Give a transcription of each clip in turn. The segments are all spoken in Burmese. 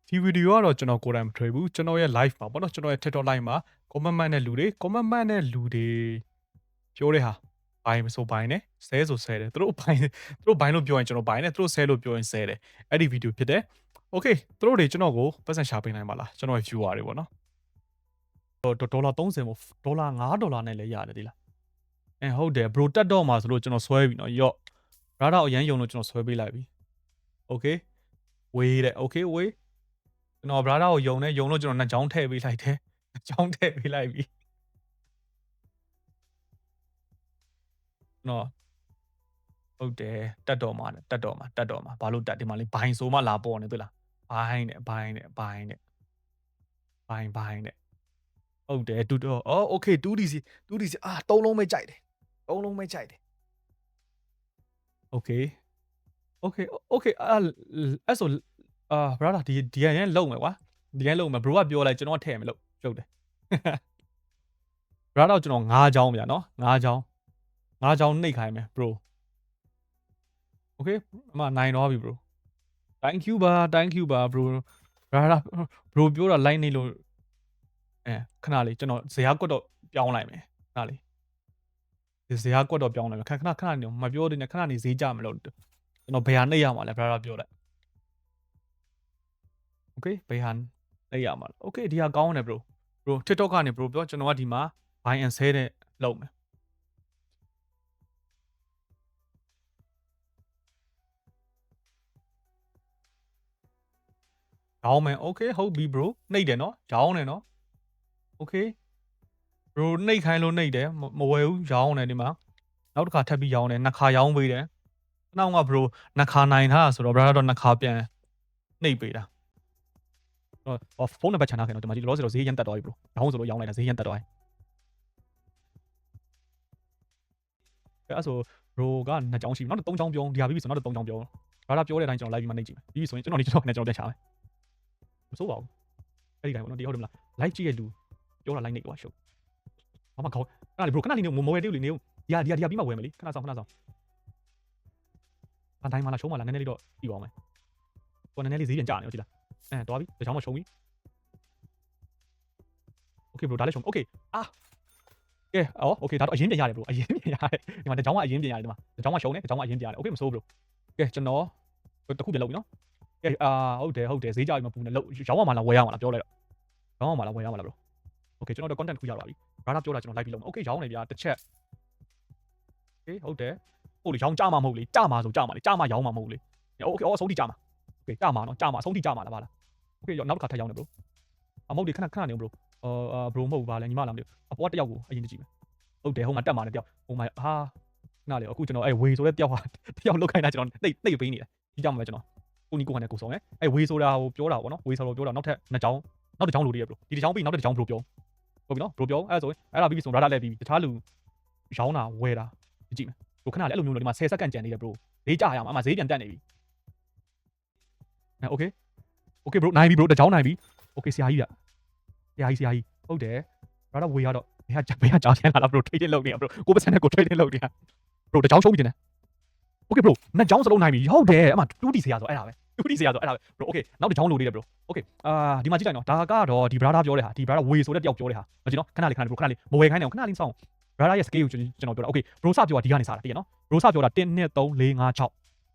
ဒီဗီဒီယိုကတော့ကျွန်တော်ကိုယ်တိုင်မထွေဘူးကျွန်တော်ရဲ့ live မှာပေါ့နော်ကျွန်တော်ရဲ့ TikTok live မှာ comment မှတ်တဲ့လူတွေ comment မှတ်တဲ့လူတွေပြောတဲ့ဟာဘိုင်းမဆိုဘိုင်းနဲ့ဆဲဆိုဆဲတယ်သူတို့ဘိုင်းလို့ပြောရင်ကျွန်တော်ဘိုင်းနဲ့သူတို့ဆဲလို့ပြောရင်ဆဲတယ်အဲ့ဒီဗီဒီယိုဖြစ်တယ် okay သူတို့တွေကျွန်တော်ကိုပတ်စံရှာပေးနိုင်ပါလားကျွန်တော်ရဲ့ viewer တွေပေါ့နော်ဒေါ်လာ30မို့ဒေါ်လာ$5နဲ့လည်းရတယ်ဒီလားဟုတ်တယ် bro တက်တော့မှာဆိုလို့ကျွန်တော်ဆွဲပြီနော်ယော့ brother အရန်ယုံလို့ကျွန်တော်ဆွဲပေးလိုက်ပြီ okay ဝေးတဲ့ okay ဝေးကျွန်တော် brother ကိုယုံလို့ကျွန်တော်နှစ်ချောင်းထည့်ပေးလိုက်တယ်နှစ်ချောင်းထည့်ပေးလိုက်ပြီနော်ဟုတ်တယ်တက်တော့မှာဘာလို့တက်ဒီမှာလေးဘိုင်းဆိုမှလာပေါ်နေတွေ့လားဘိုင်းနဲ့ဟုတ်တယ်တူတော့အော် okay 2DC 3လုံးပဲကြိုက်တယ်okay အဲ့ဆို brother ဒီရန်လုံးမယ်ကွာဒီရန်လုံးမယ် bro ကပြောလိုက်ကျွန်တော်ထည့်မယ်လို့ကျုပ်တယ် brother ကျွန်တော်9ချောင်းဗျာနော်9ချောင်းနှိပ်ခိုင်းမယ် bro okay အမနိုင်တော့ပြီ bro thank you ပါ bro brother bro ပြောတာ line နေလို့ခဏလေးကျွန်တော်ဇရာကွက်တော့ပြောင်းလိုက်မယ်ခဏလေးဇရာကွက်တော့ပြောင်းလိုက်မယ်ခဏနေမပြောသေးနဲ့ခဏနေဈေးကြမလို့ကျွန်တော်ဘယ်ဟာနှိပ်ရမှာလဲ brother ပြောလိုက် okay ဘယ်ဟာနှိပ်ရမှာလဲ okay ဒီဟာကောင်းတယ် bro TikTok ကနေ bro ပြောကျွန်တော်ကဒီမှာ buy and sell တဲ့လုပ်မယ်ရောင်းမယ် okay ဟုတ်ပြီ bro နှိပ်တယ်နော်ရောင်းတယ်နော် okay bro နှိပ်ခိုင်းလို့နှိပ်တယ်မဝယ်ဘူးရောင်းတယ်ဒီမှာနောက်တစ်ခါထပ်ပြီးရောင်းတယ်နှစ်ခါရောင်းပေးတယ်နောက်က bro နှစ်ခါနိုင်ထားဆိုတော့ brother တော့နှစ်ခါပြန်နှိပ်ပေးတာဖုန်းနံပါတ်ချန်ထားခင်တော့ဒီမှာဒီလောဆိုတော့ဈေးရန်တက်သွားပြီ bro ရောင်းဆိုလို့ရောင်းလိုက်တာဈေးရန်တက်သွားပြီအဲ့ဆို bro ကနှစ်ချောင်းရှိပြီနောက်တော့3ချောင်းပြောဒီဟာပြီးပြီဆိုနောက်တော့3ချောင်းပြော brother ပြောတဲ့အတိုင်းကျွန်တော် live ပြီးမှနှိပ်ကြည့်မယ်ပြီးပြီဆိုရင်ကျွန်တော်နဲ့ပြန်ချမယ်မစိုးပါဘူးအဲ့ဒီတိုင်းပေါ့နော်ဒီဟုတ်တယ်မလား live ကြည့်ရလူပြောတာ live နှိပ်တော့ရှုပ်ဘာမှခေါင်းအဲ့ဒါလေ bro ခဏလေးနေမဝယ်သေးဘူးလေနေဒီဟာပြီးမှဝယ်မယ်လေခဏဆောင်အတိုင်းမှလာရှုံးမှလာနည်းနည်းလေးတော့ပြီးပါမယ်ကိုနည်းနည်းလေးဈေးပြန်ကျနေဟုတ်ကြလားတော်ပြီတချောင်းမရှုံးပြီ okay bro ဒါလည်းရှုံး okay ကဲokay ဒါတော့အရင်ပြန်ရတယ် bro အရင်ပြန်ရတယ်ဒီမှာတချောင်းကအရင်ပြန်ရတယ်ဒီမှာတချောင်းကရှုံးတယ်တချောင်းကအရင်ပြန်ရတယ် okay မစိုး bro ကဲကျွန်တော်တခုပြန်လုပ်ပြီနော်ကဲဟုတ်တယ်ဈေးကြပြီမပူနဲ့လို့ရောင်းရမှာလားဝယ်ရမှာလားပြောလိုက်တော့ရောင်းရမှာလားဝယ်ရမှာလား bro okay ကျွန်တော်တော့ content ခုရပါပြီ brother ပြောတာကျွန်တော် live ပြီးလုပ်မယ် okay ရောင်းနေဗျာတစ်ချက် okay ဟုတ်တယ်ဟုတ်လေရောင်းကြမှာမဟုတ်လေကြမှာဆိုကြမှာလေကြမှာရောင်းမှာမဟုတ်လေ okay အဆုံးထိကြမှာ okay ကြမှာနော်ကြမှာအဆုံးထိကြမှာလားဗလား okay နောက်တစ်ခါထပ်ရောင်းတယ် bro မဟုတ်လေခဏနေ bro bro မဟုတ်ဘူးဗာလဲညီမလားမသိဘူးအပေါ်တယောက်ကိုအရင်ကြည့်မယ်ဟုတ်တယ်ဟိုမှာတက်မှာနဲ့တယောက်ဟိုမှာဟာနားလေအခုကျွန်တော်ဝေဆိုတဲ့တယောက်ဟာတယောက်လောက်ခိုင်းတာကျွန်တော်နှိပ်ပေးနေတယ်ဒီကြောင့်ပဲကျွန်တော်ကိုနီကိုခနဲ့ကိုဆောင်ဝေဆိုတာဟိုပြောတာပေါ့နော်ဝေဆိုတော့ပြောတာနောက်ထပ်နှစ်ချောင်းနောက်တစ်ချောင်းလိုသေးရ bro ဒီတစ်ချောင်းပြီးနောက်တစ်ချောင်း bro ပြောဟုတ်ပြီနော် bro ပြောအဲ့ဆိုရင်အဲ့ဒါပြီးပြီဆို brother လည်းပြီးပြီတခြားလူရောင်းတာဝယ်တာကြည့်မယ် bro ခဏလေအဲ့လိုမျိုးလို့ဒီမှာ10စက္ကန့်ကြံနေတယ် bro ဈေးကြရမှာအမှဈေးပြန်တက်နေပြီokay bro နိုင်ပြီ bro တစ်ချောင်းနိုင်ပြီ okay ဆရာကြီးဟုတ်တယ် brother ဝေရတော့ဘယ်ကကြားချင်လာလား bro trading လုပ်နေရ bro ကိုပတ်စံနဲ့ကို trading လုပ်နေရ bro တစ်ချောင်းရှုံးပြီတင်တယ် okay bro နှစ်ချောင်းစလုံးနိုင်ပြီဟုတ်တယ်အမှ 2D ဆရာဆိုအဲ့ဒါပဲ 2D ဆရာဆိုအဲ့ဒါပဲ bro okay နောက်တစ်ချောင်းလိုသေးတယ် bro okay ဒီမှာကြည့်လိုက်နော်ဒါကတော့ဒီ brother ပြောတဲ့ဟာဒီ brother ဝေဆိုတဲ့တယောက်ပြောတဲ့ဟာမကြည့်နော်ခဏလေး bro ခဏလေးမဝယ်ခိုင်းနေအောင်ခဏလေးစောင့် brother ရဲ့ scale ကိုကျွန်တော်ပြောတာ okay bro စပြောတာဒီကနေစားတာတည်ရနော် bro စပြောတာ1 2 3 4 5 6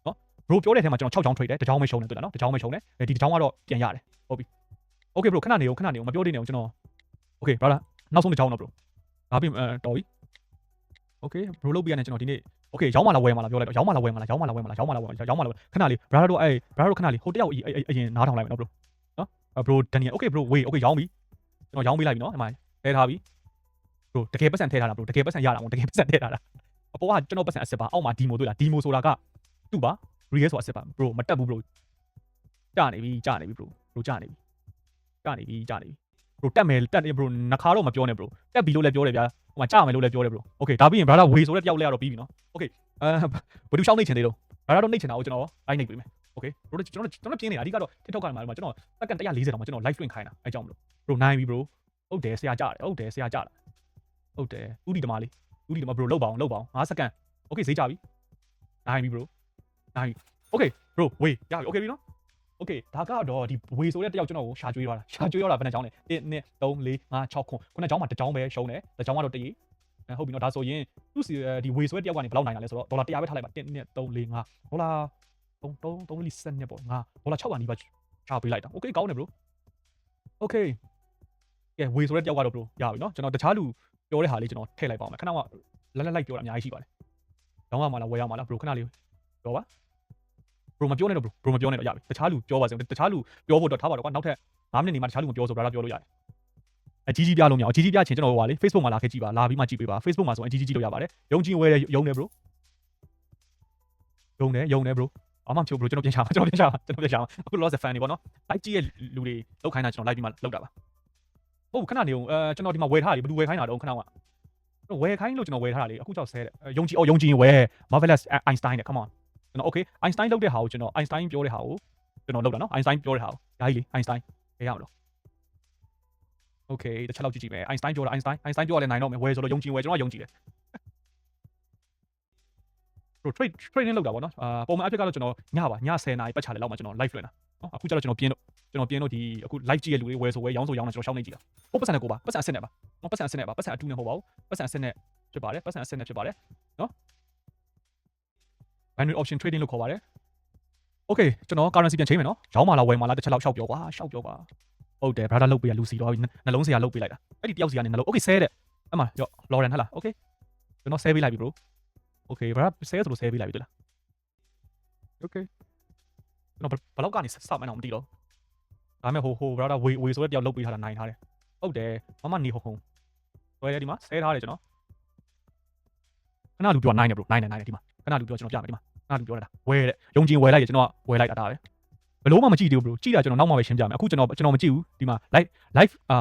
နော် bro ပြောတဲ့အထဲမှာကျွန်တော်6ချောင်း trade တယ်တစ်ချောင်းပဲရှုံးတယ်တွေ့လားနော်တစ်ချောင်းပဲရှုံးတယ်ဒီတစ်ချောင်းကတော့ပြန်ရတယ်ဟုတ်ပြီ okay bro ခဏနေအောင်မပြောသေးနဲ့အောင်ကျွန်တော် okay brother နောက်ဆုံးတစ်ချောင်းတော့ bro ဒါပြီးတော်ပြီ okay bro လုပ်ပြရနေကျွန်တော်ဒီနေ့ okay ရောင်းမလားဝယ်မလားပြောလိုက်တော့ရောင်းမလားဝယ်မလားခဏလေး brother တို့brother တို့ခဏလေးဟိုတယောက်အရင်နားထောင်လိုက်မယ်နော် bro နော် bro Daniel okay bro ဝေး okay ရောင်းပြီကျွန်တော်ရောင်းပေးလိုက်ပြီနော်ဒီမှာထည့်ထားပြီ bro တကယ်ပတ်စံထည့်ထားတာ bro တကယ်ပတ်စံရတာမဟုတ်တကယ်ပတ်စံထည့်ထားတာအပေါ်ကကျွန်တော်ပတ်စံအစ်စ်ပါအောက်မှာ demo တွေ့လား demo ဆိုတာကသူ့ပါ real ဆိုတာအစ်စ်ပါ bro မတက်ဘူး bro ကြနေပြီ bro ကြနေပြီ bro တက်နေ bro နှစ်ခါတော့မပြောနဲ့ bro တက်ပြီလို့လည်းပြောတယ်ဗျာဟိုမှာကြမယ်လို့လည်းပြောတယ် bro okay ဒါပြီးရင် brother ဝေဆိုတဲ့တယောက်လည်းတော့ပြီးပြီနော် okay ဘယ်သူရှောင်းနေချင်သေးတော့ brother တော့နေချင်တာကိုကျွန်တော်လိုက်နေပြီမယ် okay bro ကျွန်တော်ပြင်းနေတာအဓိကတော့ TikTok ကနေမှာကျွန်တော်စက္ကန့်140တောင်မှကျွန်တော် live တွင်ခိုင်းတာအဲကြောင့်မလို့ bro နိုင်ပြီ bro ဟုတ်တယ်ဆရာကြတယ်ဟုတ်တယ်ဦးဒီတမလေးဦးဒီတမ bro လောက်ပါအောင်5စက္ကန့် okay ဈေးကြပြီနိုင်ပြီ bro နိုင်ပြီ okay bro ဝေးရပြီ okay ပြီနော် โอเคဒါကတော့ဒီဝေဆိုတဲ့တယောက်ကျွန်တော်ကိုရှာကျွေးသွားတာရှာကျွေးတော့တာဘယ်နှချောင်းလဲ1 2 3 4 5 6ခု9ချောင်းမှာတစ်ချောင်းပဲရှုံးတယ်တစ်ချောင်းကတော့တရေဟုတ်ပြီနော်ဒါဆိုရင်သူ့စီဒီဝေဆိုတဲ့တယောက်ကနေဘယ်လောက်နိုင်တာလဲဆိုတော့ဒေါ်လာ100ပဲထားလိုက်ပါ1 2 3 4 5ဒေါ်လာ3 4 7ပေါ့ငါဒေါ်လာ600နီးပါးရှာပေးလိုက်တာโอเคကောင်းတယ် bro โอเคကဲဝေဆိုတဲ့တယောက်ကတော့ bro ရပြီနော်ကျွန်တော်တခြားလူပြောတဲ့ဟာလေးကျွန်တော်ထည့်လိုက်ပါအောင်ခဏကလိုက်ပြောတာအများကြီးရှိပါတယ်တောင်းရမှာလားဝယ်ရမှာလား bro ခဏလေးပြောပါ bro မပြောနဲ့တော့ bro မပြောနဲ့တော့ရပြီတခြားလူပြောပါစေတခြားလူပြောဖို့တော့ထားပါတော့ကွာနောက်ထပ်5မိနစ်နေမှတခြားလူမပြောဆို brother ပြောလို့ရတယ်အကြီးကြီးပြလို့မရအောင်အကြီးကြီးပြချင်ကျွန်တော်ဟိုပါလေ Facebook မှာလာခဲ့ကြည့်ပါလာပြီးမှကြည့်ပေးပါ Facebook မှာဆိုရင်အကြီးကြီးကြည့်လို့ရပါတယ်ယုံကြည်ဝယ်ယုံတယ် bro ယုံတယ် bro အမှမချိုး bro ကျွန်တော်ပြန်ရှာအခုလောဆယ် fan တွေပေါ့နော် like ကြည့်ရဲ့လူတွေလောက်ခိုင်းတာကျွန်တော် like ပြီးမှလောက်တာပါဟုတ်ခဏနေအောင်ကျွန်တော်ဒီမှာဝယ်ထားတယ်ဘယ်သူဝယ်ခိုင်းတာတော့ခဏကဝယ်ခိုင်းလို့ကျွန်တော်ဝယ်ထားတာလေအခုကြောက်ဆဲတယ်ယုံကြည်ဝယ် Marvelous Einstein နဲ့ come on ကျွန်တော် okay Einstein လောက်တဲ့ဟာကိုကျွန်တော် Einstein ပြောတဲ့ဟာကိုကျွန်တော်လောက်တာနော် Einstein ပြောတဲ့ဟာကိုဓာကြီးလေ Einstein ရေးရမလို့ okay တစ်ချက်လောက်ကြည့်မယ် Einstein ပြောတာ Einstein ပြောရလဲနိုင်တော့မယ်ဝယ်ဆိုတော့ယုံကြည်ဝယ်ကျွန်တော်ယုံကြည်တယ် bro training လောက်တာပေါ့နော်ပုံမှန်အဖြစ်ကတော့ကျွန်တော်ည10နာရီပတ်ချာလေလောက်မှကျွန်တော် live လွှင့်တာနော်အခုကျတော့ကျွန်တော်ပြင်းလို့ဒီအခု live ကြည့်ရလူတွေဝယ်ဆိုဝယ်ရောင်းဆိုရောင်းတာကျွန်တော်ရှောင်းနေကြည့်တာဟုတ်ပတ်စံနဲ့ကိုပါပတ်စံအစ်စ်နဲ့ပါနော်ပတ်စံအစ်စ်နဲ့ပါပတ်စံအတူနဲ့မဟုတ်ပါဘူးပတ်စံအစ်စ်နဲ့ဖြစ်ပါတယ်ပတ်စံအစ်စ်နဲ့ဖြစ်ပါတယ်နော် binary option trading လို့ခေါ်ပါတယ် okay ကျွန်တော် currency ပြန်ချိန်မယ်နော်ရောင်းမှလားဝယ်မှလားတစ်ချက်လောက်ရှောက်ပြောကွာဟုတ်တယ် brother လုတ်ပေးရလူစီတော့နှလုံးစရာလုတ်ပေးလိုက်တာအဲ့ဒီတယောက်စီကနေနှလုံး okay ဆဲတဲ့အဲ့မှာရော Lauren ဟလား okay ကျွန်တော်ဆဲပေးလိုက်ပြီ bro okay brother ဆဲဆိုလို့ဆဲပေးလိုက်ပြီတွေ့လား okay ကျွန်တော်ဘလောက်ကနေစမှန်းအောင်မသိတော့ဒါပေမဲ့ဟို brother ဝေဆိုတဲ့တယောက်လုတ်ပေးထားတာနိုင်ထားတယ်ဟုတ်တယ်မမနေဟုံဝယ်တယ်ဒီမှာဆဲထားတယ်ကျွန်တော်ခဏလူပြောနိုင်တယ် bro နိုင်တယ်ဒီမှာခဏလူပြောကျွန်တော်ပြမယ်ဒီမှာခဏလူပြောတာဝယ်တဲ့ယုံကြည်ဝယ်လိုက်ရကျွန်တော်ဝယ်လိုက်တာဒါပဲဘလို့မှမကြည့်သေးဘူး bro ကြည့်တာကျွန်တော်နောက်မှပဲရှင်းပြမယ်အခုကျွန်တော်မကြည့်ဘူးဒီမှာ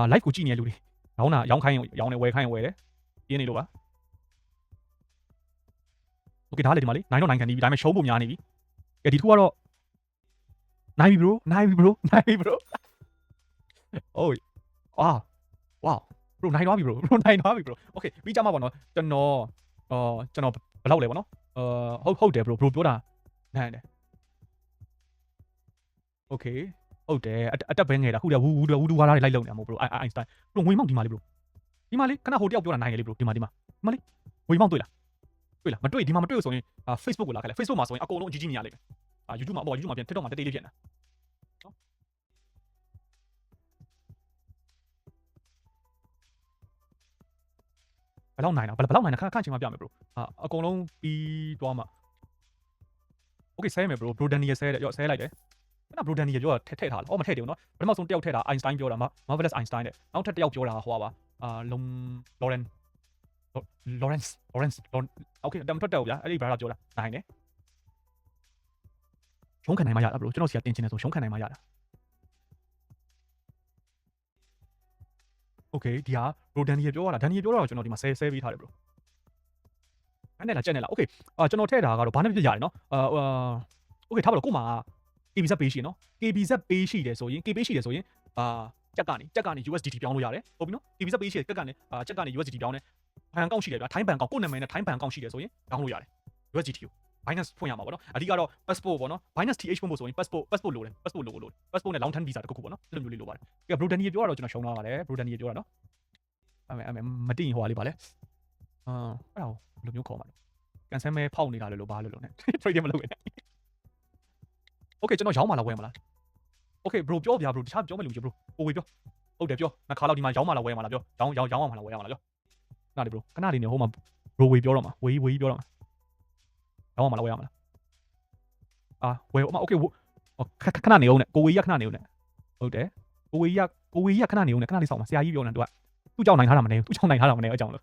live ကိုကြည့်နေတဲ့လူတွေရောင်းခိုင်းရောင်းနေဝယ်ခိုင်းဝယ်တယ်ပြင်းနေလို့ပါ okay ဒါလေဒီမှာလေနိုင်တော့နိုင်ခံနေပြီဒါပေမဲ့ရှုံးဖို့များနေပြီကဲဒီတစ်ခုကတော့နိုင်ပြီ bro โอ้ยwow bro နိုင်သွားပြီ bro okay ပြီးကြမှာပေါ့နော်ကျွန်တော်ဘယ်လောက်လဲပေါ့နော်ဟုတ်တယ် bro ပြောတာနိုင်တယ် okay ဟုတ်တယ်အတက်ပဲငယ်တာခုတည်းဝူဒူဝါလာတွေလိုက်လုံနေတာမဟုတ် bro Einstein bro ငွေမောက်ဒီမှာလေ bro ဒီမှာလေခဏဟိုတယောက်ပြောတာနိုင်တယ်လေ bro ဒီမှာလေငွေမောက်တွေ့လားမတွေ့ဒီမှာမတွေ့ဆိုရင်Facebook ကိုလာခဲ့လိုက် Facebook မှာဆိုရင်အကုန်လုံးအကြီးကြီးမြင်ရလိမ့်မယ်YouTube မှာပြန် TikTok မှာတေးလေးဖြစ်နေတာနော်ဘယ်လောက်နိုင်တာခဏချိန်မှပြမယ် bro အကုန်လုံးပြီးသွားမှာ okay ဆဲမယ် bro Daniel ဆဲတယ်ရော့ဆဲလိုက်တယ်ခဏ Daniel ပြောတာထည့်ထားလားမထည့်သေးဘူးနော်ပထမဆုံးတယောက်ထည့်တာ Einstein ပြောတာ Marvelous Einstein တဲ့နောက်ထပ်တယောက်ပြောတာဟိုပါLawrence okay တမထွက်တော့ဗျာအဲ့ဒီဘာသာပြောတာနိုင်တယ်ရှုံးခံနိုင်မှရတာ bro ကျွန်တော်စီကတင်ချင်တယ်ဆိုရှုံးခံနိုင်မှရတာ okay ဒီဟာ bro Daniel ပြောတာကျွန်တော်ဒီမှာဆဲပေးထားတယ် bro အဲ့နဲ့လားကြက်နဲ့လား okay ကျွန်တော်ထည့်တာကတော့ဘာနဲ့ဖြစ်ရတယ်နော်okay ထားပါတော့ကို့မှာ KBZ page ရှိရနော် KBZ page ရှိတယ်ဆိုရင် KBZ ရှိတယ်ဆိုရင်ကြက်ကနေ USDT ပြောင်းလို့ရတယ်ဟုတ်ပြီနော် KBZ page ရှိတယ်ကြက်ကနေ USDT ပြောင်းတယ်ဘဏ်အကောင့်ရှိတယ်ဗျာထိုင်းဘဏ်အကောင့်ကို့နာမည်နဲ့ထိုင်းဘဏ်အကောင့်ရှိတယ်ဆိုရင်တောင်းလို့ရတယ် USDT ကို Binance ဖွင့်ရမှာပေါ့နော်အဓိကတော့ passport ပေါ့နော် Binance TH ဖွင့်ဖို့ဆိုရင် passport လိုတယ် passport လို passport နဲ့ long term visa တခုခုပေါ့နော်အဲ့လိုမျိုးလေးလိုပါတယ်ကဲ bro Daniel ပြောတာတော့ကျွန်တော်ရှုံးသွားပါတယ် bro Daniel ပြောတာနော်မတင်ဟိုဟာလေးပါလေအဲ့ဒါကိုဘယ်လိုမျိုးခေါ်မှာလဲကန်ဆယ်မဲဖောက်နေတာလို့ဘာလို့လဲ trading မလုပ်နဲ့ okay ကျွန်တော်ရောင်းမှာလားဝယ်မှာလား okay bro ပြောဗျာ bro တခြားပြောမဲ့လူကြီး bro ကိုဝေပြောဟုတ်တယ်ပြောနှစ်ခါလောက်ဒီမှာရောင်းမှာလားဝယ်မှာလားပြောရောင်းမှာလားဝယ်မှာလားပြောနားလေ bro ခဏလေးနေဟိုမှာ bro ဝေပြောတော့မှာဝေပြောတော့မှာရောင်းမှာလားဝယ်မှာလားဝယ်okay ခဏနေအောင်နဲ့ကိုဝေကြီးခဏနေအောင်နဲ့ဟုတ်တယ်ကိုဝေကြီးခဏနေအောင်နဲ့ခဏလေးစောင့်ပါဆရာကြီးပြောနေသူကြောင့်နိုင်ထားတာမနေဘူးသူကြောင့်နိုင်ထားတာမနေအကြောင်းလို့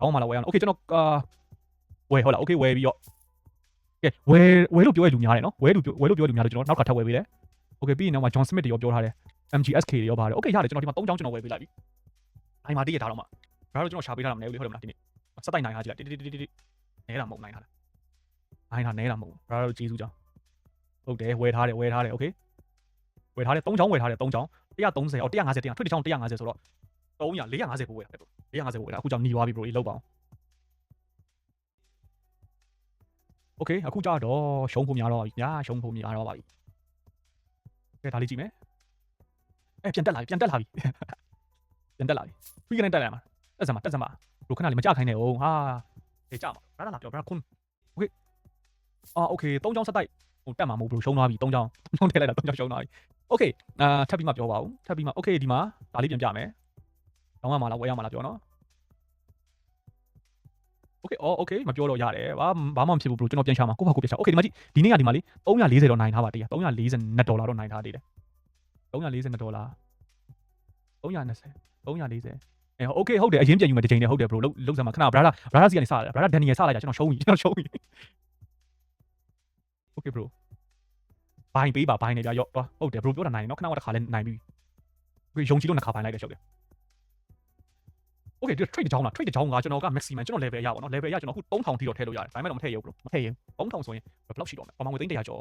ရောင်းမှာလားဝယ်အောင် okay ကျွန်တော်ဝယ်ဟုတ်လား okay ဝယ်ပြီးတော့ကဲဝယ်လို့ပြောရလူများတယ်နော်ဝယ်လို့ပြောလူများတယ်ကျွန်တော်နောက်ကထပ်ဝယ်ပေးတယ် okay ပြီးရင်တော့ John Smith တွေရောပြောထားတယ် MGSK တွေရောပါတယ် okay ရတယ်ကျွန်တော်ဒီမှာ3ချောင်းကျွန်တော်ဝယ်ပေးလိုက်ပြီအိုင်မာတည့်ရထားတော့မှဒါတော့ကျွန်တော်ရှာပေးထားတာမနေဘူးလေဟုတ်တယ်မလားဒီနေ့စက်တိုက်နိုင်ထားကြည့်လိုက်တိနဲတာမဟုတ်နိုင်ထားတာနဲတာမဟုတ်ဒါတော့ကျေးဇူးကြောင်းဟုတ်တယ်ဝယ်ထားတယ် okay ဝယ်ထားတယ်3ချောင်းဝယ်ထားတယ်3ချောင်း130 150ထွက်တစ်ချောင်း150ဆိုတော့300 450ပို့ဝယ်တာ450ပို့ဝယ်တာအခုကြောင့်ညီသွားပြီ bro ကြီးလောက်ပါအောင် okay အခုကြတော့ရှုံးဖို့များတော့ပါပြီညာရှုံးဖို့များတော့ပါပြီ ကဲဒါလေးကြည့်မယ်ပြန်တက်လာပြီပြန်တက်လာပြီပြီးကနေတက်လာမှာတက်စမ်းမှာဘရိုခဏလေးမကြခိုင်းနဲ့ဟုတ်ဟာကြမှာဘာလာပြောဘာခွန်းโอเคโอเค3ချောင်းဆက်တိုက်ဟိုတက်မှာမဟုတ်ဘရိုရှုံးသွားပြီ3ချောင်းလုံးထည့်လိုက်တာ3ချောင်းရှုံးသွားပြီโอเคထပ်ပြီးမှပြောပါဦးထပ်ပြီးမှโอเคဒီမှာဒါလေးပြန်ပြမယ်တောင်းရမှာလားဝယ်ရမှာလားပြောနော်โอเคโอเคမပြောတော့ရတယ်ဘာမှမဖြစ်ဘူးဘရိုကျွန်တော်ပြန်ရှာမှာကိုယ့်ဘာကိုပြန်ရှာโอเคဒီမှာကြည့်ဒီနေ့ကဒီမှာလေ340တော့နိုင်ထားပါတည်း342ဒေါ်လာတော့နိုင်ထားသေးတယ်342ဒေါ်လာ320โอเคဟုတ်တယ်အရင်ပြန်ယူမယ်တစ်ချိန်တည်းဟုတ်တယ်ဘရိုလုံးစမ်းမှာခဏဘရာဒါစီကနေစရတယ်ဘရာဒါဒန်နီယယ်စလိုက်တာကျွန်တော်ရှုံးပြီโอเคဘရိုဘိုင်းပေးပါဘိုင်းနေကြရော့ဟုတ်တယ်ဘရိုပြောတာနိုင်နော်ခဏတော့တစ်ခါလဲနိုင်ပြီโอเคယုံကြည်လို့နှစ်ခါဘိုင်းလိုက်တယ်ရှုပ်တယ်โอเคဒီ trade တစ်ချောင်းလား trade တစ်ချောင်းကကျွန်တော်က maximum ကျွန်တော် level ရပါတော့ level ရကျွန်တော်အခု3000ထိတော့ထည့်လို့ရတယ်ဒါပေမဲ့တော့မထည့်ရဘူးဘရိုမထည့်ရင်3000ဆိုရင်ဘယ်လောက်ရှိတော့မလဲပမာငွေ300ကျော်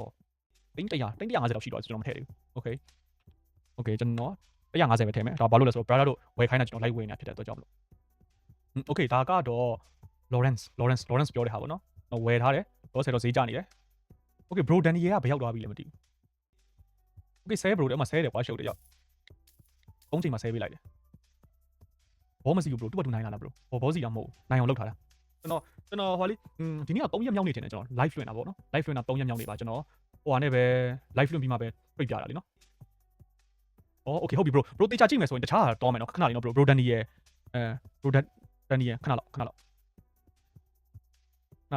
350လောက်ရှိတော့ကျွန်တော်မထည့်ဘူးโอเคကျွန်တော်150ပဲထည့်မယ်ဒါဘာလို့လဲဆိုတော့ brother တို့ဝယ်ခိုင်းတာကျွန်တော် live ဝယ်နေတာဖြစ်တဲ့အတွက်ကြောင့်မလို့โอเคဒါကတော့ Lawrence ပြောတဲ့ဟာပေါ့နော်ဝယ်ထားတယ်တော့10တော့ဈေးကျနေတယ်โอเค bro Danny ကဘယ်ရောက်သွားပြီလဲမသိဘူးโอเคဆဲ bro တဲ့မှာဆဲတယ်ကွာရှုပ်တယ်ရောက်3ချိန်မှာဆဲပေးလိုက်တယ်ဘောမရှိဘူး bro တူတူနိုင်လာလား bro ဘောစီတော့မဟုတ်နိုင်အောင်လုပ်ထားတာကျွန်တော်ဟိုလေဒီနေ့က3ရက်မြောက်နေတယ်ကျွန်တော် live လွှင့်တာပေါ့နော် live လွှင့်တာ3ရက်မြောက်နေပါကျွန်တော်ဟိုဟာနဲ့ပဲ live လွှင့်ပြီးမှပဲပြပြတာလीနော်โอเคဟုတ်ပြီ bro တေချာကြည့်မယ်ဆိုရင်တခြားတော့မယ်နော်ခဏလေးနော် bro Danny ရဲ့bro Danny ရဲ့ခဏလော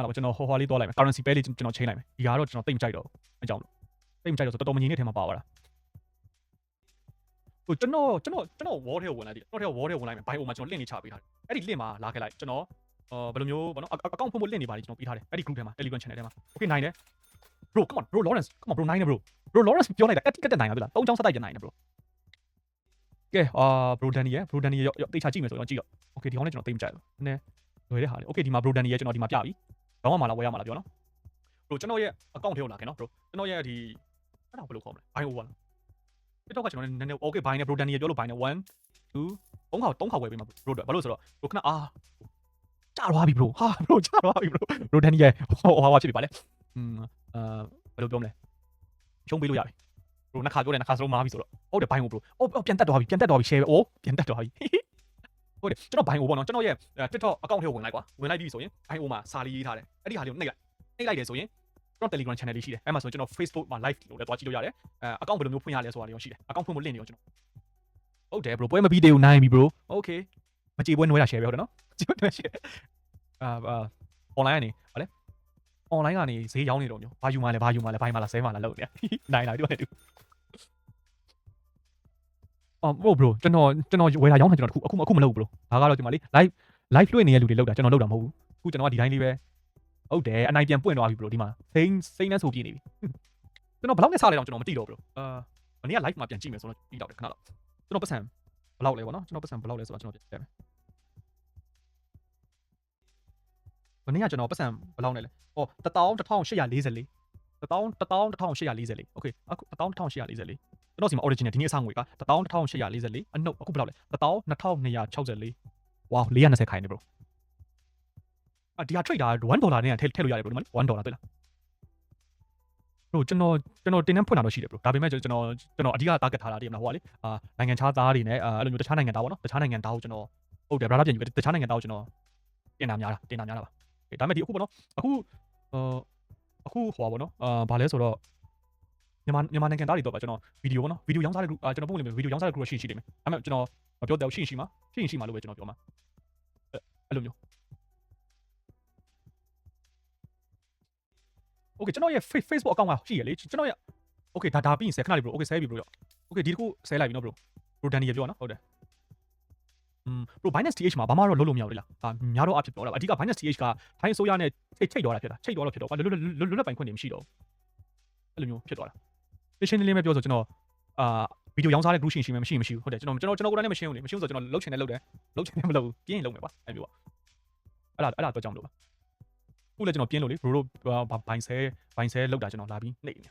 က်ကျွန်တော်ဟိုလေးသွားလိုက်မယ် currency pair လေးကျွန်တော်ချိန်လိုက်မယ်ဒီကတော့ကျွန်တော်တိတ်မကြိုက်တော့အကြောင်းလို့တိတ်မကြိုက်တော့ဆိုတော်တော်မငြင်းတဲ့ထဲမှာပါသွားတာဟိုကျွန်တော် wall ထဲကိုဝင်လိုက်ပြီတော့ထဲ wall ထဲဝင်လိုက်မယ် bio မှာကျွန်တော် link လေးချပေးထားတယ်အဲ့ဒီ link မှာလာခဲ့လိုက်ကျွန်တော်ဘယ်လိုမျိုးပေါ့နော် account ဖွင့်ဖို့ link တွေပါလေကျွန်တော်ပေးထားတယ်အဲ့ဒီ group ထဲမှာ Telegram channel ထဲမှာ okay နိုင်တယ် bro come on bro Lawrence come on bro နိုင်တယ် bro Lawrence ပြောလိုက်တာကတက်နိုင်လား3ချောင်းဆက်တိုက်ကြနိုင်တယ် bro ကဲbro Danny ရဲ့တေချာကြည့်မယ်ဆိုတော့ကြည့်တော့ okay ဒီကောင်နဲ့ကျွန်တော်တိတ်မကြိုက်ဘူးနည်းလွယ်တဲ့ဟာလေ okay ဒီမှာ bro Danny ရဲ့ကျွန်တော်ဒီမှာပြပြီတောင်းရမှာလားဝယ်ရမှာလားပြောနော် bro ကျွန်တော်ရဲ့ account ထဲကိုလာခဲ့နော် bro ကျွန်တော်ရဲ့ဒီအဲ့ဒါဘယ်လိုခေါ်မလဲ bio ပါလား TikTok ကကျွန်တော်နည်းနည်း okay ဘိုင်းနဲ့ bro Danny ပြောလို့ဘိုင်းနဲ့1 2 3ခေါက်ဝယ်ပေးမှာ bro ဘာလို့ဆိုတော့ bro ခဏကြာသွားပြီ bro ဟာ bro ကြာသွားပြီ bro Danny ရဲ့ဟိုဖြစ်ပြီပါလေဘယ်လိုပြောမလဲရှုံးပေးလို့ရပြီ bro နှစ်ခါပြောတယ်နှစ်ခါစလုံးမားပြီဆိုတော့ဟုတ်တယ်ဘိုင်းကို bro ပြန်တက်သွားပြီ share ပဲပြန်တက်သွားပြီဟုတ်တယ်ကျွန်တော်ဘိုင်းကိုပေါ့နော်ကျွန်တော်ရဲ့ TikTok account ထဲကိုဝင်လိုက်ကွာဝင်လိုက်ပြီဆိုရင်ဘိုင်းအိုမှာစာလေးရေးထားတယ်အဲ့ဒီဟာလေးကိုနှိပ်လိုက်တယ်ဆိုရင်ကျွန်တော် Telegram channel လေးရှိတယ်အဲ့မှာဆိုရင်ကျွန်တော် Facebook မှာ live လို့လည်းတွားကြည့်လို့ရတယ်account ဘယ်လိုမျိုးဖွင့်ရလဲဆိုတာလေးရောရှိတယ် account ဖွင့်ဖို့ link တွေရောကျွန်တော်ဟုတ်တယ် bro ပွဲမပြီးသေးဘူးနိုင်ပြီ bro okay မကြေပွဲနွဲတာ share ပဲဟုတ်တယ်နော်ကြေပွဲနွဲ share online ကနေဗါလဲ online ကနေဈေးရောင်းနေတော့မျိုးဘာယူမှလဲဘိုင်းမှလားဆဲမှလားလုပ်နေနိုင်လားဒီမှာတူbro ကျွန်တော်ဝယ်လာရောင်းတာကျွန်တော်အခုမလုပ်ဘူး bro ဒါကတော့ဒီမှာလေ live လွှင့်နေတဲ့လူတွေလောက်တာကျွန်တော်လုပ်တာမဟုတ်ဘူးအခုကျွန်တော်ကဒီတိုင်းလေးပဲဟုတ်တယ်အနိုင်ပြန်ပွင့်သွားပြီ bro ဒီမှာစိမ့်နဲ့ဆိုပြနေပြီကျွန်တော်ဘယ်လောက်နဲ့စလိုက်တော့ကျွန်တော်မသိတော့ bro မနေ့က live မှာပြန်ကြည့်မယ်ဆိုတော့ပြီးတော့တယ်ခဏတော့ကျွန်တော်ပတ်စံဘယ်လောက်လဲပေါ့နော်ကျွန်တော်ပတ်စံဘယ်လောက်လဲဆိုတော့ကျွန်တော်ပြန်ကြည့်မယ်မနေ့ကကျွန်တော်ပတ်စံဘယ်လောက်နဲ့လဲဟော11844 11844 okay အခု11844ကျွန်တော်စီမှာ original ဒီနေ့အဆောင်ငွေက11844အနှုတ်အခုဘယ်လောက်လဲ12264 wow 420ခိုင်နေ bro ဒီဟာ trade တာ$1နဲ့ထည့်လို့ရတယ် bro ဒီမှာ$1တွေ့လား bro ကျွန်တော်တင်နှန်းဖွင့်တာတော့ရှိတယ် bro ဒါပေမဲ့ကျွန်တော်အဓိက target ထားတာတည်းမလားဟိုကလေနိုင်ငံခြားသားတွေနဲ့အဲ့လိုမျိုးတခြားနိုင်ငံသားပေါ့နော်တခြားနိုင်ငံသားကိုကျွန်တော်ဟုတ်တယ် brother ပြန်ယူတယ်တခြားနိုင်ငံသားကိုကျွန်တော်တင်တာများတာပါဒါပေမဲ့ဒီအခုပေါ့နော်အခုဟိုပါပေါ့နော်ဘာလဲဆိုတော့မြန်မာနိုင်ငံသားတွေတော့ပါကျွန်တော်ဗီဒီယိုပေါ့နော်ဗီဒီယိုရောင်းစားတဲ့ group ကျွန်တော်ပုံနေဗီဒီယိုရောင်းစားတဲ့ group ရှိတယ်မယ်ဒါပေမဲ့ကျွန်တော်မပြောတော့ရှိမှာလို့ပဲကျွန်တော်ပြောမှာအဲ့လိုမျိုး okay ကျွန်တော်ရဲ့ Facebook account ကရှိရလေကျွန်တော်ရဲ့ okay ဒါပြီးရင်ဆဲခဏလေး bro okay ဆဲပြီ bro ရော okay ဒီတခုဆဲလိုက်ပြီနော် bro Danny ရပြောနော်ဟုတ်တယ်bro Binance TH မှာဘာမှတော့လုပ်လို့မရဘူးလေလားများတော့အဖြစ်ပြောတာပါအဓိက Binance TH ကထိုင်းဆိုရနဲ့ချိတ်သွားတာဖြစ်တာချိတ်သွားတော့ဖြစ်တော့လွတ်ပိုင်ခွင့်နေမရှိတော့အဲ့လိုမျိုးဖြစ်သွားတာရှင်းလေးပဲပြောဆိုကျွန်တော်ဗီဒီယိုရောင်းစားတဲ့ group ရှိမှမရှိဘူးဟုတ်တယ်ကျွန်တော်ကိုယ်တိုင်လည်းမရှင်းဘူးလေမရှင်းဘူးဆိုကျွန်တော်လုတ်ချင်တယ်လုတ်တယ်လုတ်ချင်တယ်မလုတ်ဘူးပြင်းရင်လုတ်မယ်ကွာအဲ့လိုပါအဲ့ဒါတော့ကြောင်းလို့ပါခုလည်းကျွန်တော်ပြင်းလို့လေ bro တို့ဘိုင်ဆဲလုတ်တာကျွန်တော်လာပြီးနှိပ်န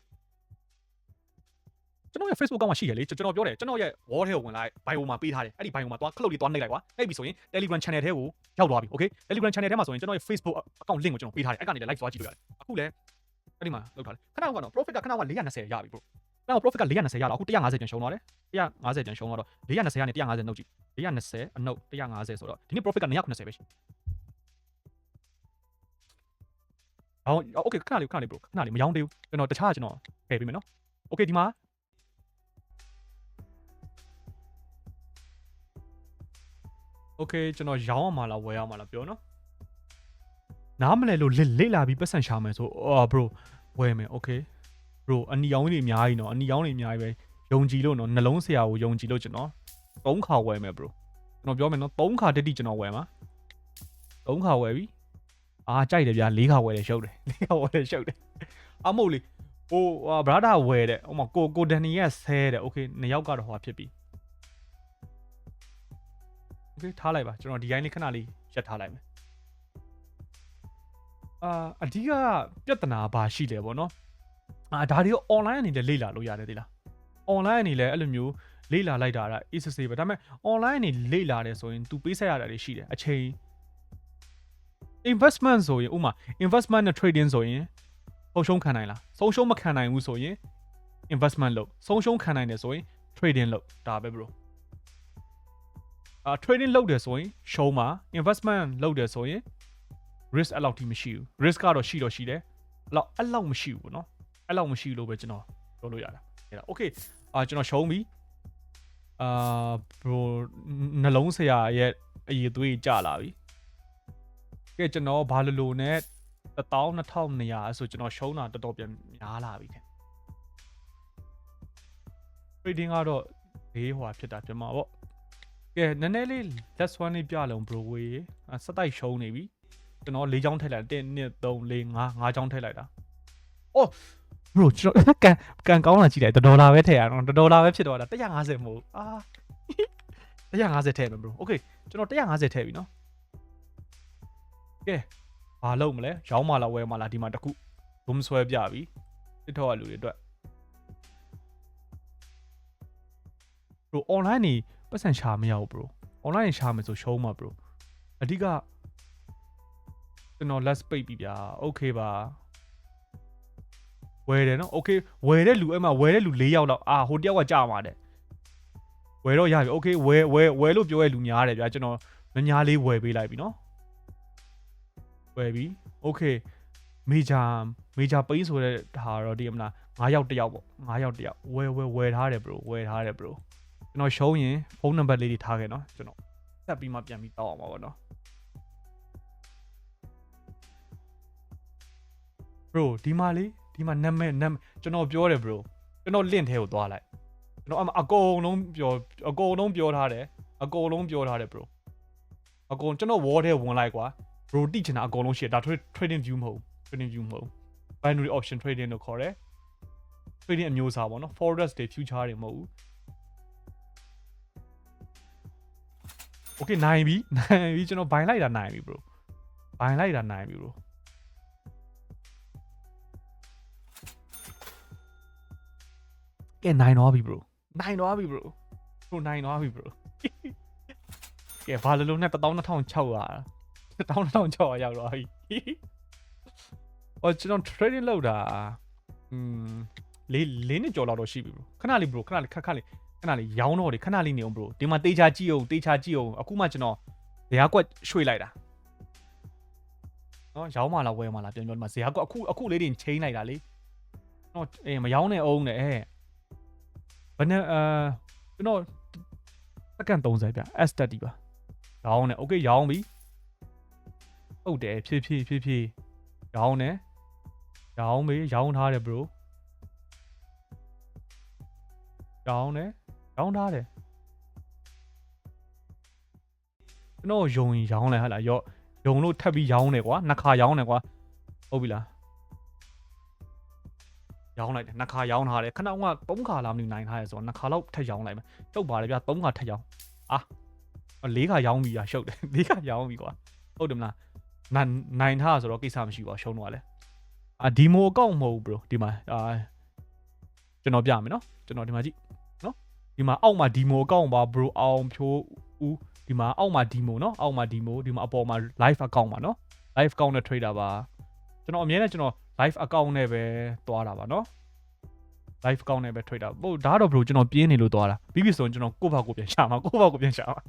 ေကျွန်တော်ရဲ့ Facebook account မှာရှိရလေကျွန်တော်ပြောတယ်ကျွန်တော်ရဲ့ wall ထဲကိုဝင်လိုက် bio မှာပေးထားတယ်အဲ့ဒီ bio မှာသွားခလုတ်လေးသွားနှိပ်လိုက်ကွာနှိပ်ပြီဆိုရင် Telegram channel ထဲကိုရောက်သွားပြီ okay Telegram channel ထဲမှာဆိုရင်ကျွန်တော်ရဲ့ Facebook account link ကိုကျွန်တော်ပေးထားတယ်အဲ့ကနေလည်း live သွားကြည့်လို့ရတယ်အခုလည်းအဲ့ဒီမှာလုတ်ထားတယ်ခဏကတော့ profit ကခဏက420ရပြီ bro နောက် profit က420ရတော့အခု150ပြန်ရှုံးသွားတယ်150ပြန်ရှုံးသွားတော့420ကနေ150နှုတ်ကြည့်420အနှုတ်150ဆိုတော့ဒီနေ့ profit က290ပဲရှိအောင် okay ခဏလေး bro ခဏလေးမရောင်းသေးဘူးကျွန်တော်တခြားကျွန်တော်ဖယ်ပေးမယ်နော် okay ဒီမှာ okay ကျွန်တော်ရောင်းအောင်မလားဝယ်အောင်မလားပြောနော်နားမလဲလို့လေ့လာပြီးပတ်စံရှာမယ်ဆိုbro ဝယ်မယ် okay bro အနီရောင်းတွေအများကြီးနော်အနီရောင်းတွေအများကြီးပဲယုံကြည်လို့နော်နှလုံးဆရာကိုယုံကြည်လို့ကျွန်တော်3ခါဝယ်မယ် bro ကျွန်တော်ပြောမယ်နော်3ခါတက်တိကျွန်တော်ဝယ်မှာ3ခါဝယ်ပြီကြိုက်တယ်ဗျာ4ခါဝယ်တယ်ရှုပ်တယ်4ခါဝယ်တယ်ရှုပ်တယ်အမဟုတ်လေဟိုဘရာဒါဝယ်တယ်ဟိုမှာကိုဒန်နီရဲ့ဆဲတယ် okay 2ယောက်ကတော့ဟိုဖြစ်ပြီ okay ထားလိုက်ပါကျွန်တော်ဒီတိုင်းလေးခဏလေးရက်ထားလိုက်မယ်အဓိကပြဿနာဘာရှိလဲပေါ့နော်ဒါတွေကို online အနေနဲ့လေ့လာလို့ရတယ်ဒီလား online အနေနဲ့အဲ့လိုမျိုးလေ့လာလိုက်တာက easy ပဲဒါပေမဲ့ online အနေလေ့လာတယ်ဆိုရင် तू ပေးဆက်ရတာတွေရှိတယ်အချိန် investment ဆိုရင်ဥမာ investment နဲ့ trading ဆိုရင်ဆုံးရှုံးခံနိုင်လားဆုံးရှုံးမခံနိုင်ဘူးဆိုရင် investment လုပ်ဆုံးရှုံးခံနိုင်တယ်ဆိုရင် trading လုပ်ဒါပဲ bro trading လုပ်တယ်ဆိုရင်ရှုံးမှာ investment လုပ်တယ်ဆိုရင် risk အဲ့လောက်ထိမရှိဘူး risk ကတော့ရှိတယ်အဲ့လောက်မရှိဘူးเนาะအဲ့လောက်မရှိလို့ပဲကျွန်တော်ပြောလို့ရတာအဲ့ဒါ okay ကျွန်တော်ရှုံးပြီbro နှလုံးဆရာရဲ့အရေးသွေးကြလာပြီကဲကျွန်တော်ဘာလို့နဲ့12200ဆိုကျွန်တော်ရှုံးတာတော်တော်ပြန်များလာပြီတဲ့ trading ကတော့ဘေးဟွာဖြစ်တာပြန်မှာပေါ့ကဲနည်းနည်းလေး last one လေးပြလုံး bro ဝေးစက်တိုက်ရှုံးနေပြီကျွန်တော်4ချောင်းထည့်လိုက်1 2 3 4 5ချောင်းထည့်လိုက်တာအော် bro ကျွန်တော်ကန်ကောင်းလာကြည့်လိုက်$ပဲထည့်ရအောင်$ပဲဖြစ်သွားတာ150မဟုတ်150ထည့်မယ် bro okay ကျွန်တော်150ထည့်ပြီနော်ကဲဘာလုပ်မလဲရောင်းမလားဝယ်မလားဒီမှာတခုဘုံဆွဲပြပြီတစ်ထောက်ကလူတွေအတွက် bro online နေပတ်စံရှာမရဘူး bro online ရှာမယ်ဆိုရှုံးမှာ bro အဓိကကျွန်တော် let's ပိတ်ပြီဗျာ okay ပါဝယ်တယ်နော် okay ဝယ်တဲ့လူအဲ့မှာဝယ်တဲ့လူ4ယောက်လောက်ဟိုတယောက်ကကြာမှာတဲ့ဝယ်တော့ရပြီ okay ဝယ်လို့ပြောရလူများတယ်ဗျာကျွန်တော်များလေးဝယ်ပေးလိုက်ပြီနော်ဝယ်ပြီ okay major ပိန်းဆိုတဲ့ဟာတော့ဒီမလား9ယောက်တယောက်ပေါ့9ယောက်တယောက်ဝယ်ထားတယ် bro ဝယ်ထားတယ် bro ကျွန်တော်ရှုံးရင်ဖုန်းနံပါတ်လေးတွေထားခဲ့နော်ကျွန်တော်ဆက်ပြီးမှပြန်ပြီးတောက်အောင်ပါပေါ့နော် bro ဒီမှာနာမည်ကျွန်တော်ပြောတယ် bro ကျွန်တော် link ထဲကိုသွားလိုက်ကျွန်တော်အကုန်လုံးပြောထားတယ်အကုန်လုံးပြောထားတယ် bro အကုန်ကျွန်တော် wall ထဲဝင်လိုက်ကွာ bro တိချင်တာအကုန်လုံးရှိတယ်ဒါ trading view မဟုတ် binary option trading လို့ခေါ်တယ် trading အမျိုးအစားပေါ့နော် forex တွေ future တွေမဟုတ်ဘူး okay နိုင်ပြီကျွန်တော်ဘိုင်လိုက်တာနိုင်ပြီ bro ဘိုင်လိုက်တာနိုင်ပြီ broကဲနိုင်သွားပြီ bro နိုင်သွားပြီ bro ကဲဘာလို့နဲ့12600 12600ရောက်သွားပြီကျွန်တော် trading လုပ်တာ၄နှစ်ကျော်လောက်တော့ရှိပြီ bro ခဏလေး bro ခဏလေးရောင်းတော့တယ်ခဏလေးနေအောင် bro ဒီမှာတေးချကြည့်အောင်အခုမှကျွန်တော်ဇေယျကွက်ရွှေ့လိုက်တာနော်ရောင်းမလားဝယ်မလားပြန်ပြောဒီမှာဇေယျကွက်အခုလေးတွေချိန်လိုက်တာလေနော်မရောင်းနဲ့အောင်နဲ့ဘယ်နဲ့ကျွန်တော်စက္ကန့်30ဗျ S တက်တီပါရောင်းနဲ့ okay ရောင်းပြီဟုတ်တယ်ဖြည်းရောင်းနဲ့ရောင်းပြီရောင်းထားတယ် bro ရောင်းထားတယ်ကျွန်တော်ယုံရင်ရောင်းလိုက်ဟဲ့လားယုံလို့ထပ်ပြီးရောင်းတယ်ကွာနှစ်ခါရောင်းတယ်ကွာဟုတ်ပြီလားရောင်းလိုက်တယ်နှစ်ခါရောင်းထားတယ်ခဏက3ခါလားမသိနိုင်ထားရဲဆိုတော့နှစ်ခါလောက်ထပ်ရောင်းလိုက်မယ်ကျုပ်ပါတယ်ဗျ3ခါထပ်ရောင်း4ခါရောင်းပြီရှုပ်တယ်4ခါရောင်းပြီကွာဟုတ်တယ်မလားနိုင်ထားဆိုတော့ကိစ္စမရှိပါရှုံးတော့လေဒီမိုအကောင့်မဟုတ်ဘူး bro ဒီမှာကျွန်တော်ပြမယ်နော်ကျွန်တော်ဒီမှာကြည့်နော်ဒီမှာအောက်မှာဒီမိုအကောင့်ပါ bro အောင်ဖြိုးဦးဒီမှာအောက်မှာဒီမိုနော်အောက်မှာဒီမိုဒီမှာအပေါ်မှာ live account ပါနော် live account နဲ့ trader ပါကျွန်တော်အမြဲတမ်းကျွန်တော် live account နဲ့ပဲသွားတာပါနော် live ကောင်းနေပဲ trade တာဟုတ်ဒါတော့ bro ကျွန်တော်ပြင်းနေလို့သွားတာပြီးပြီဆိုရင်ကျွန်တော်ကိုယ့်ဘာကိုပြန်ရှာမှာကိုယ့်ဘာကိုပြန်ရှာမှာ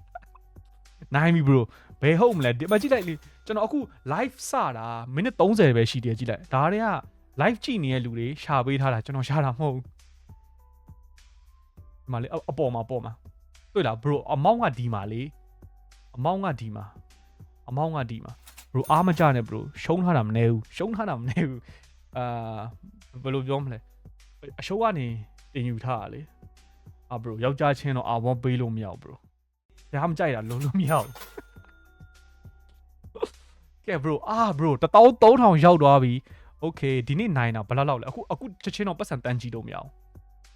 နိုင်ပြီ bro ဘယ်ဟုတ်မလဲဒီမှာကြည့်လိုက်လေကျွန်တော်အခု live စတာမိနစ်30ပဲရှိတယ်ကြည့်လိုက်ဒါတွေက live ကြည့်နေတဲ့လူတွေရှာပေးထားတာကျွန်တော်ရှာတာမဟုတ်ဘူးဒီမှာလေအပေါ်မှာတွေ့လား bro အမောင်းကဒီမှာလေအမောင်းကဒီမှာ bro အားမကြနဲ့ bro ရှုံးထားတာမနေဘူးဘယ်လိုပြောမလဲအရှုံးကနေတင်ယူထားတာလေbro ယောက်ျားချင်းတော့ဝမ်းပေးလို့မရဘူး bro ဒါမှမကြိုက်တာလုံးလို့မရဘူးကဲ bro bro 13000ရောက်သွားပြီ okay ဒီနေ့နိုင်တာဘယ်လောက်လဲအခုချက်ချင်းတော့ပတ်စံတန်းကြည့်လို့မရဘူး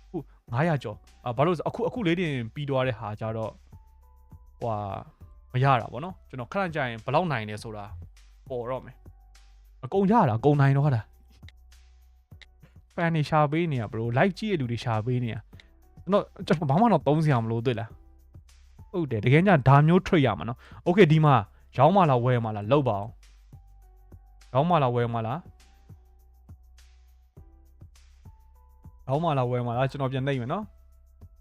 အခု900ကျော်ဘာလို့အခုလေးတင်ပြီးသွားတဲ့ဟာကြတော့ဟွာမရတာဗောနော်ကျွန်တော်ခဏကြာရင်ဘယ်လောက်နိုင်လဲဆိုတာပေါ်တော့မယ်အကုန်ရတာအကုန်နိုင်တော့တာ fan တွေရှာပေးနေရ bro live ကြည့်ရလူတွေရှာပေးနေရကျွန်တော်ဘာမှတော့သုံးစရာမလိုတွေ့လားဟုတ်တယ်တကယ်ကြဒါမျိုး trade ရမှာနော် okay ဒီမှာရောင်းမလားဝယ်မလားလောက်ပါအောင်ရောင်းမလားဝယ်မလားကျွန်တော်ပြန်နှိပ်မယ်နော်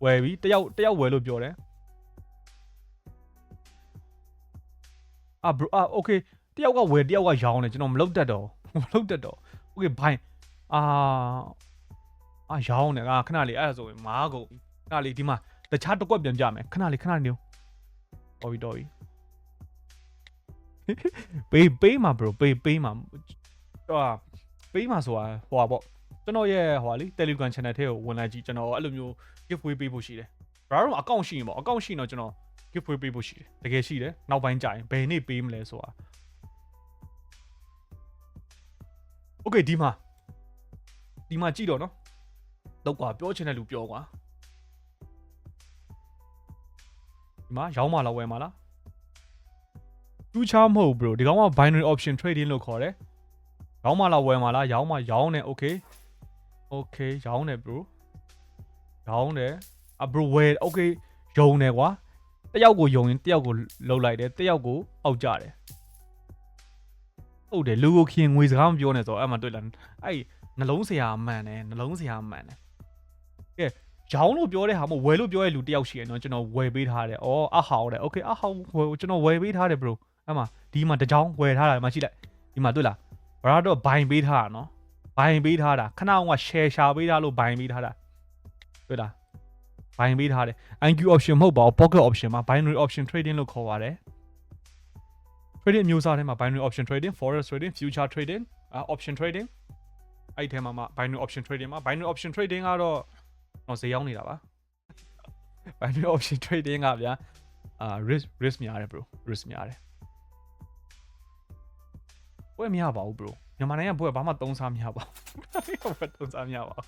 ဝယ်ပြီတယောက်ဝယ်လို့ပြောတယ်bro okay တယောက်ကဝယ်တယောက်ကရောင်းတယ်ကျွန်တော်မလုပ်တတ်တော့ okay ဘိုင်းရောင်းတယ်ခဏလေးအဲ့ဒါဆိုရင်မားကုန်ခဏလေးဒီမှာတခြားတစ်ကွက်ပြန်ပြမယ်ခဏလေးနေတော်ပြီပေးမှာ bro ပေးမှာပေးမှာဆိုတာဟိုပါပေါ့ကျွန်တော်ရဲ့ဟိုလေ Telegram channel ထဲကိုဝင်လိုက်ကြည့်ကျွန်တော်အဲ့လိုမျိုး giveaway ပေးဖို့ရှိတယ်ဒါတော့အကောင့်ရှိရင်ပေါ့အကောင့်ရှိရင်တော့ကျွန်တော် giveaway ပေးဖို့ရှိတယ်တကယ်ရှိတယ်နောက်ပိုင်းကြာရင်ဘယ်နေ့ပေးမလဲဆိုတာ okay ဒီမှာကြည့်တော့နော်တော့ကွာပြောချင်တဲ့လူပြောကွာဒီမှာရောင်းမလားဝယ်မလားတူချာမဟုတ် bro ဒီကောင်က binary option trading လို့ခေါ်တယ်ရောင်းမလားဝယ်မလားရောင်းတယ် okay ရောင်းတယ် bro ရောင်းတယ် bro ဝယ် okay ယုံတယ်ကွာတယောက်ကိုယုံရင်တယောက်ကိုလှုပ်လိုက်တယ်တယောက်ကိုအောက်ကြတယ်ဟုတ်တယ်လူကိုခင်ငွေစကားမပြောနဲ့ဆိုတော့အဲ့မှာတွေ့လားအဲ့နှလုံးဆရာမှန်တယ်ကဲရောင်းလို့ပြောတဲ့ဟာမဟုတ်ဝယ်လို့ပြောတဲ့လူတယောက်ရှိရနော်ကျွန်တော်ဝယ်ပေးထားတယ်အော်အဟောင်းတယ် okay အဟောင်းကျွန်တော်ဝယ်ပေးထားတယ် bro အဲ့မှာဒီမှာတကြောင်ဝယ်ထားတာမှရှိလိုက်ဒီမှာတွေ့လားဘာတော့ဘိုင်ပေးထားတာနော်ဘိုင်ပေးထားတာခဏက share ရှာပေးထားလို့ဘိုင်ပေးထားတာတွေ့လားဘိုင်ပေးထားတယ် IQ option မဟုတ်ပါဘူး pocket option မှာ binary option trading လို့ခေါ်ပါတယ် trading မျိုးစားထဲမှာ binary option trading forex trading future trading option trading အဲ့ထဲမှာ binary option trading မှာ binary option trading ကတော့ဈေးရောက်နေတာပါ binary option trading ကဗျာrisk များတယ် bro risk များတယ်ဘွဲ့မရပါဘူး bro မြန်မာနိုင်ငံဘွဲ့ဘာမှသုံးစားမရပါဘူးဘွဲ့သုံးစားမရပါဘူး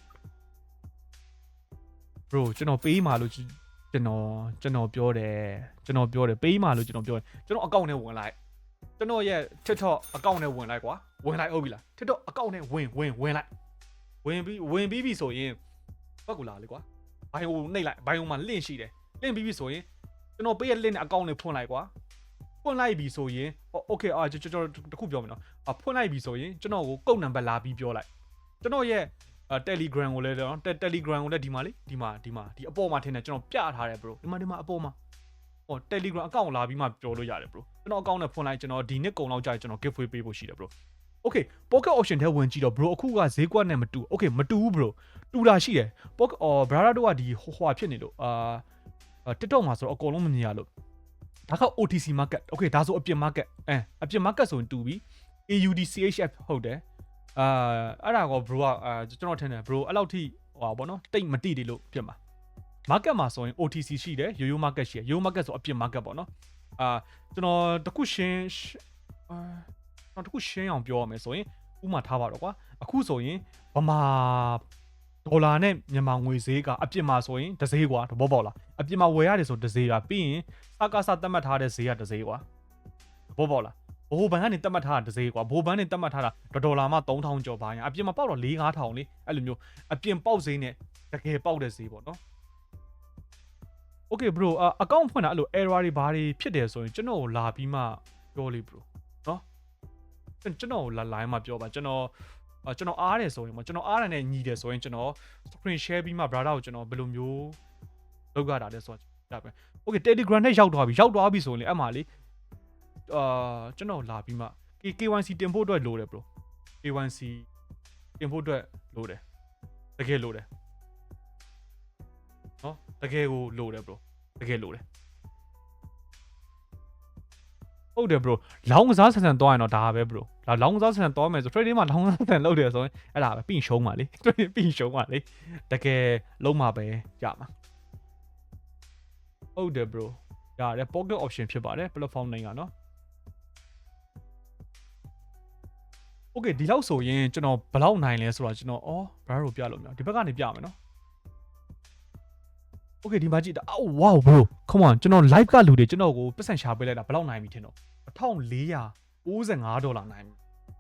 bro ကျွန်တော်ပေးမှာလို့ကျွန်တော်ပြောတယ်ပေးမှာလို့ကျွန်တော်ပြောတယ်ကျွန်တော်အကောင့်ထဲဝင်လိုက်ကျွန်တော်ရဲ့ TikTok အကောင့်ထဲဝင်လိုက်ကွာဝင်လိုက်ဟုတ်ပြီလား TikTok အကောင့်ထဲဝင်လိုက်ဝင်ပြီးပြီဆိုရင်ဘက်ကူလာလေကွာဘိုင်ယိုနှိပ်လိုက်ဘိုင်ယိုမှာလင့်ရှိတယ်လင့်ပြီးပြီဆိုရင်ကျွန်တော်ပေးရလင့်တဲ့အကောင့်နဲ့ဖွင့်လိုက်ကွာဖွင့်လိုက်ပြီဆိုရင် okay ကျွန်တော်တခုပြောမယ်နော်ဖွင့်လိုက်ပြီဆိုရင်ကျွန်တော်ကိုကုတ်နံပါတ်လာပြီးပြောလိုက်ကျွန်တော်ရဲ့ Telegram ကိုလည်းနော် Telegram ကိုလည်းဒီမှာလေဒီအပေါ်မှာထင်တယ်ကျွန်တော်ပြထားတယ် bro ဒီမှာအပေါ်မှာTelegram အကောင့်လာပြီးမှပြောလို့ရတယ် bro ကျွန်တော်အကောင့်နဲ့ဖွင့်လိုက်ကျွန်တော်ဒီနှစ်ကုန်လောက်ကြာကျွန်တော် giveaway ပေးဖို့ရှိတယ် bro okay pocket option ထဲဝင်ကြည့်တော့ bro အခုကဈေးကွက်နဲ့မတူ okay မတူဘူး bro တူတာရှိတယ် pocket brother တို့ကဒီဟွာဖြစ်နေလို့TikTok မှာဆိုတော့အကုန်လုံးမမြင်ရလို့ဒါက OTC market okay ဒါဆိုအပြင် market အပြင် market ဆိုရင်တူပြီ AUD CHF ဟုတ်တယ်အဲ့ဒါက bro ကကျွန်တော်ထင်တယ် bro အဲ့လောက်ထိဟွာပေါ့နော်တိတ်မတိတယ်လို့ဖြစ်မှာ market မှာဆိုရင် OTC ရှိတယ် Yo-Yo market ရှိတယ် Yo-Yo market ဆိုအပြင် market ပေါ့နော်ကျွန်တော်တခုရှင်းအောင်ပြောရမယ်ဆိုရင်ဥမာထားပါတော့ကွာအခုဆိုရင်ဗမာဒေါ်လာနဲ့မြန်မာငွေဈေးကအပြင်မှာဆိုရင်တစ်ဈေးကွာတဘောပေါက်လားအပြင်မှာဝယ်ရတယ်ဆိုတစ်ဈေးကပြီးရင်စကားစသတ်မှတ်ထားတဲ့ဈေးကတစ်ဈေးကွာတဘောပေါက်လားဘိုးဘန်ကနေသတ်မှတ်ထားတာတစ်ဈေးကွာဘိုးဘန်နဲ့သတ်မှတ်ထားတာဒေါ်လာမှ3000ကျော်ပါရင်အပြင်မှာပေါက်တော့ 4-5,000 လေအဲ့လိုမျိုးအပြင်ပေါက်ဈေးနဲ့တကယ်ပေါက်တဲ့ဈေးပေါ့နော် okay bro အကောင့်ဖွင့်တာအဲ့လို error တွေဘာတွေဖြစ်တယ်ဆိုရင်ကျွန်တော်ကိုလာပြီးမှပြောလေ bro နော်ကျွန်တော်လာ line မှာပြောပါကျွန်တော် ကျွန်တော်အားတယ်ဆိုရင်ကျွန်တော်အားတယ်နဲ့ညီတယ်ဆိုရင်ကျွန်တော် screen share ပြီးမှ brother ကိုကျွန်တော်ဘယ်လိုမျိုးလောက်ရတာလဲဆိုတော့ဒါပဲ okay Telegram နဲ့ရောက်သွားပြီဆိုရင်လေအဲ့မှာလေကျွန်တော်လာပြီးမှ KYC တင်ဖို့အတွက်လိုတယ် bro KYC တင်ဖို့အတွက်လိုတယ်တကယ်လိုတယ်နော်တကယ်ကိုလိုတယ် bro တကယ်လိုတယ်ဟုတ်တယ် bro လောင်းကစားဆန်သွားရင်တော့ဒါပဲ bro ဒါလောင်းကစားဆန်သွားမယ်ဆို trading မှာလောင်းကစားဆန်လုပ်တယ်ဆိုရင်အဲ့ဒါပဲပြီးရှုံးပါလေ trading ပြီးရှုံးပါလေတကယ်လုံးမှာပဲရမှာဟုတ်တယ် bro ရတယ် pocket option ဖြစ်ပါတယ် platform နိုင်ကနော် okay ဒီလောက်ဆိုရင်ကျွန်တော်ဘယ်လောက်နိုင်လဲဆိုတော့ကျွန်တော်bro ပြလို့မရဒီဘက်ကနေပြမယ်နော် okay ဒီမှာကြည့်တာ wow bro come on ကျွန်တော် live ကလူတွေကျွန်တော်ကိုပတ်စံရှာပေးလိုက်တာဘယ်လောက်နိုင်ပြီထင်တော့$1495နိုင်ပြီ